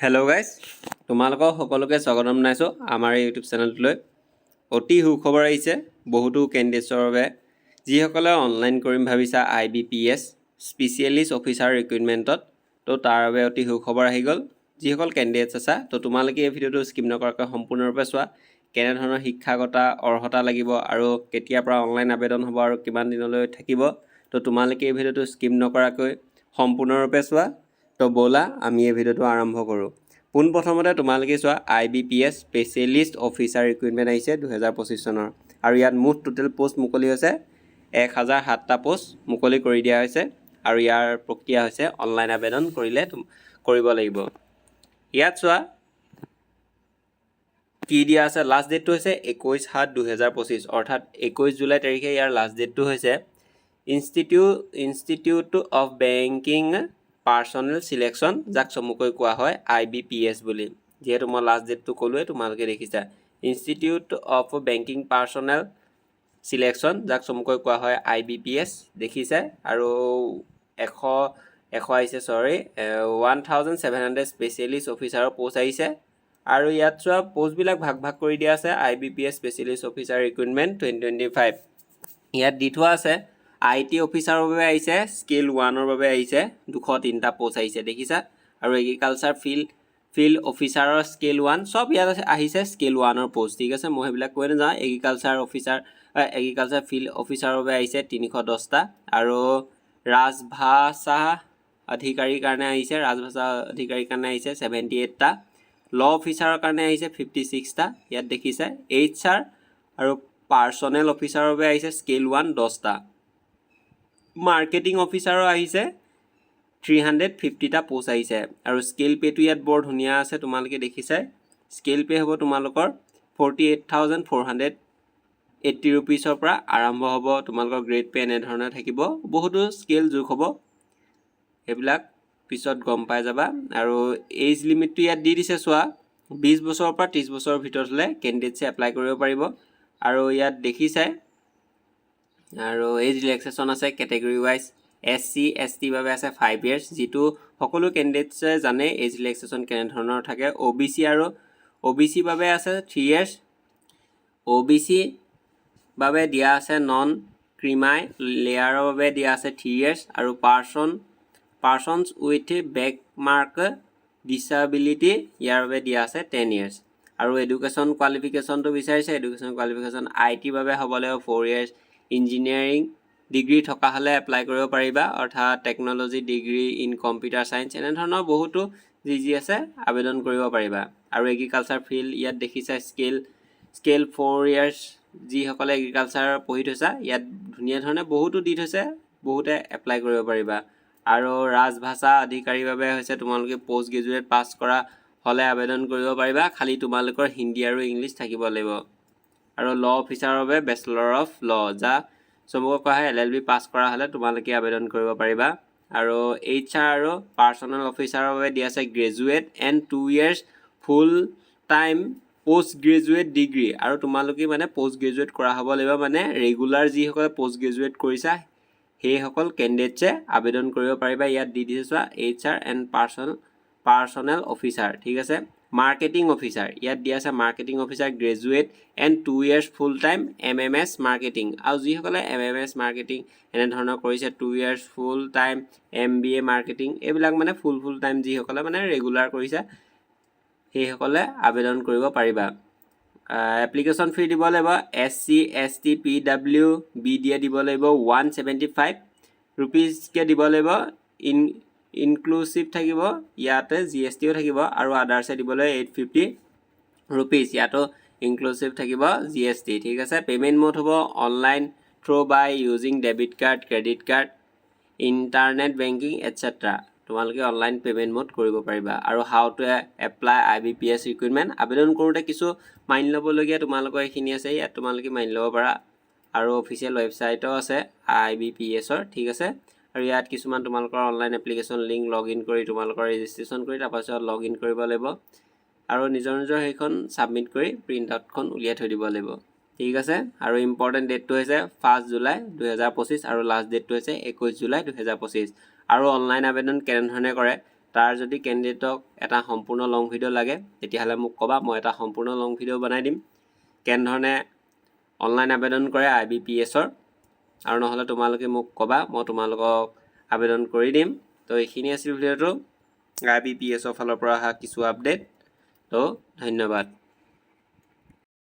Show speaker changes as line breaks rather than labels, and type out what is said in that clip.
Hello' guys, তোমালোকক সকলোকে স্বাগতম জনাইছোঁ আমাৰ এই ইউটিউব চেনেলটোলৈ। অতি সুখবৰ আহিছে বহুতো কেণ্ডিডেটছৰ বাবে, যিসকলে অনলাইন কৰিম ভাবিছা IBPS স্পেচিয়েলিষ্ট অফিচাৰ ৰিক্ৰুইটমেণ্টত। তো তাৰ বাবে অতি সুখবৰ আহি গ'ল। যিসকল কেণ্ডিডেটছ আছা, তো তোমালোকে এই ভিডিঅ'টো স্কিপ নকৰাকৈ সম্পূৰ্ণৰূপে চোৱা। কেনেধৰণৰ শিক্ষাগত অৰ্হতা লাগিব আৰু কেতিয়াৰ পৰা অনলাইন আবেদন হ'ব আৰু কিমান দিনলৈ থাকিব, তো তোমালোকে এই ভিডিঅ'টো স্কিপ নকৰাকৈ সম্পূৰ্ণৰূপে চোৱা। তো ব'লা আমি এই ভিডিঅ'টো আৰম্ভ কৰোঁ। পোনপ্ৰথমতে তোমালোকে চোৱা IBPS স্পেচিয়েলিষ্ট অফিচাৰ ৰিক্ৰুইটমেণ্ট আহিছে 2025 চনৰ, আৰু ইয়াত মুঠ টোটেল পোষ্ট মুকলি হৈছে 1007টা পোষ্ট মুকলি কৰি দিয়া হৈছে। আৰু ইয়াৰ প্ৰক্ৰিয়া হৈছে অনলাইন আবেদন কৰিব লাগিব। ইয়াত চোৱা কি দিয়া আছে, লাষ্ট ডেটটো হৈছে 21/7/2025, অৰ্থাৎ 21 জুলাই তাৰিখে ইয়াৰ লাষ্ট ডেটটো হৈছে। Institute of banking personal selection, যাক চমুকৈ কোৱা হয় IBPS বুলি। যিহেতু মই লাষ্ট ডেটটো ক'লোৱে, তোমালোকে দেখিছা। Institute of banking personal selection, যাক চমুকৈ কোৱা হয় IBPS, দেখিছে। আৰু 1700 স্পেচিয়েলিষ্ট অফিচাৰৰ পষ্ট আহিছে। আৰু ইয়াত চোৱা পষ্টবিলাক ভাগ কৰি দিয়া আছে IBPS স্পেচিয়েলিষ্ট অফিচাৰ ৰিক্ৰুইটমেণ্ট 2025। ইয়াত দি থোৱা আছে IT অফিচাৰৰ বাবে আহিছে, স্কেল 1ৰ বাবে আহিছে 203টা পোষ্ট আহিছে, দেখিছা। আৰু এগ্ৰিকালচাৰ ফিল্ড অফিচাৰৰ স্কেল 1, চব ইয়াত আহিছে স্কেল 1ৰ পোষ্ট, ঠিক আছে। মই সেইবিলাক কৈ নাযাওঁ। এগ্ৰিকালচাৰ ফিল্ড অফিচাৰৰ বাবে আহিছে 310টা। আৰু ৰাজভাষা অধিকাৰীৰ কাৰণে আহিছে 78টা। ল অফিচাৰৰ কাৰণে আহিছে 56টা, ইয়াত দেখিছে। HR আৰু পাৰ্চনেল অফিচাৰৰ বাবে আহিছে স্কেল 1 10টা। মাৰ্কেটিং অফিচাৰৰ আহিছে 350টা পোষ্ট আহিছে। আৰু স্কেল পেটো ইয়াত বৰ ধুনীয়া আছে, তোমালোকে দেখিছে। স্কেল পে হ'ব তোমালোকৰ 48,480 ৰুপিজৰ পৰা আৰম্ভ হ'ব। তোমালোকৰ গ্ৰেড পে এনেধৰণে থাকিব, বহুতো স্কেল যোগ হ'ব, সেইবিলাক পিছত গম পাই যাবা। আৰু এজ লিমিটটো ইয়াত দি দিছে, চোৱা 20 বছৰৰ পৰা 30 বছৰৰ ভিতৰত হ'লে কেণ্ডিডেটছে এপ্লাই কৰিব পাৰিব। আৰু ইয়াত দেখিছে। আৰু এজ ৰিলেক্সেশ্যন আছে কেটেগৰী ৱাইজ। SC ST বাবে আছে 5 years, যিটো সকলো কেণ্ডিডেটছে জানে এজ ৰিলেক্সেশ্যন কেনেধৰণৰ থাকে। OBC বাবে আছে 3 years। OBC বাবে দিয়া আছে নন ক্ৰিমাই লেয়াৰৰ বাবে দিয়া আছে 3 years। আৰু পাৰ্চনছ উইথ বেকমাৰ্ক ডিছাবিলিটি, ইয়াৰ বাবে দিয়া আছে 10 years। আৰু এডুকেশ্যন কোৱালিফিকেশ্যনটো বিচাৰিছে। এডুকেশ্যন কোৱালিফিকেশ্যন IT বাবে হ'ব লাগিব 4 years। ইঞ্জিনিয়াৰিং ডিগ্ৰী থকা হ'লে এপ্লাই কৰিব পাৰিবা, অৰ্থাৎ technology degree in computer science, এনেধৰণৰ বহুতো যি আছে আবেদন কৰিব পাৰিবা। আৰু এগ্ৰিকালচাৰ ফিল্ড ইয়াত দেখিছা স্কেল 4 years, যিসকলে এগ্ৰিকালচাৰ পঢ়ি থৈছা, ইয়াত ধুনীয়া ধৰণে বহুতো দি থৈছে, বহুতে এপ্লাই কৰিব পাৰিবা। আৰু ৰাজভাষা অধিকাৰীৰ বাবে হৈছে তোমালোকে পষ্ট গ্ৰেজুৱেট পাছ কৰা হ'লে আবেদন কৰিব পাৰিবা, খালি তোমালোকৰ হিন্দী আৰু ইংলিছ থাকিব লাগিব। আৰু ল অফিচাৰৰ বাবে বেচেলৰ অফ ল, যা চমুকৈ কোৱা হয় LLB পাছ কৰা হ'লে তোমালোকে আবেদন কৰিব পাৰিবা। আৰু HR আৰু পাৰ্চনেল অফিচাৰৰ বাবে দিয়া আছে graduate and 2 years full time post graduate degree. আৰু তোমালোকে মানে পষ্ট গ্ৰেজুৱেট কৰা হ'ব লাগিব, মানে ৰেগুলাৰ যিসকলে পষ্ট গ্ৰেজুৱেট কৰিছা সেইসকল কেণ্ডিডেটছে আবেদন কৰিব পাৰিবা। ইয়াত দি দিছে চোৱা HR এণ্ড পাৰ্চনেল অফিচাৰ, ঠিক আছে। মাৰ্কেটিং অফিচাৰ ইয়াত দিয়া আছে marketing officer graduate and 2 years full time MMS marketing. আৰু যিসকলে MMS মাৰ্কেটিং এনেধৰণৰ কৰিছে 2 years full time MBA marketing, এইবিলাক মানে ফুল টাইম যিসকলে মানে ৰেগুলাৰ কৰিছে সেইসকলে আবেদন কৰিব পাৰিবা। এপ্লিকেশ্যন ফি দিব লাগিব। SC ST PWB দিয়ে দিব লাগিব 175 ৰুপিজকৈ দিব লাগিব। ইনক্লুচিভ থাকিব, ইয়াতে GSTও থাকিব। আৰু আদাৰ্ছে দিব লাগিব 850 ৰুপিজ, ইয়াতো ইনক্লুচিভ থাকিব GST, ঠিক আছে। পে'মেণ্ট মোড হ'ব online through by using debit card, credit card, internet banking etcetera. তোমালোকে অনলাইন পে'মেণ্ট মোড কৰিব পাৰিবা। আৰু how to apply IBPS recruitment, আবেদন কৰোঁতে কিছু মানি ল'বলগীয়া তোমালোকৰ এইখিনি আছে, ইয়াত তোমালোকে মানি ল'ব পাৰা। আৰু অফিচিয়েল ৱেবছাইটো আছে IBPSৰ, ঠিক আছে। আৰু ইয়াত কিছুমান তোমালোকৰ online application link log in কৰি তোমালোকৰ ৰেজিষ্ট্ৰেশ্যন কৰি তাৰপাছত লগ ইন কৰিব লাগিব। আৰু নিজৰ সেইখন ছাবমিট কৰি প্ৰিণ্ট আউটখন উলিয়াই থৈ দিব লাগিব, ঠিক আছে। আৰু ইম্পৰ্টেণ্ট ডেটটো হৈছে 1 জুলাই 2025 আৰু লাষ্ট ডেটটো হৈছে 21 জুলাই 2025। আৰু অনলাইন আবেদন কেনেধৰণে কৰে তাৰ যদি কেণ্ডিডেটক এটা সম্পূৰ্ণ লং ভিডিঅ' লাগে তেতিয়াহ'লে মোক ক'বা, মই এটা সম্পূৰ্ণ লং ভিডিঅ' বনাই দিম কেনেধৰণে অনলাইন আবেদন কৰে IBPS-ৰ, আৰু নহ'লে তোমালোকে মোক ক'বা, মই তোমালোকক আবেদন কৰি দিম। তো এইখিনি আছিল ভিডিঅ'টো IBPS-ৰ ফালৰ পৰা অহা কিছু আপডেট। তো ধন্যবাদ।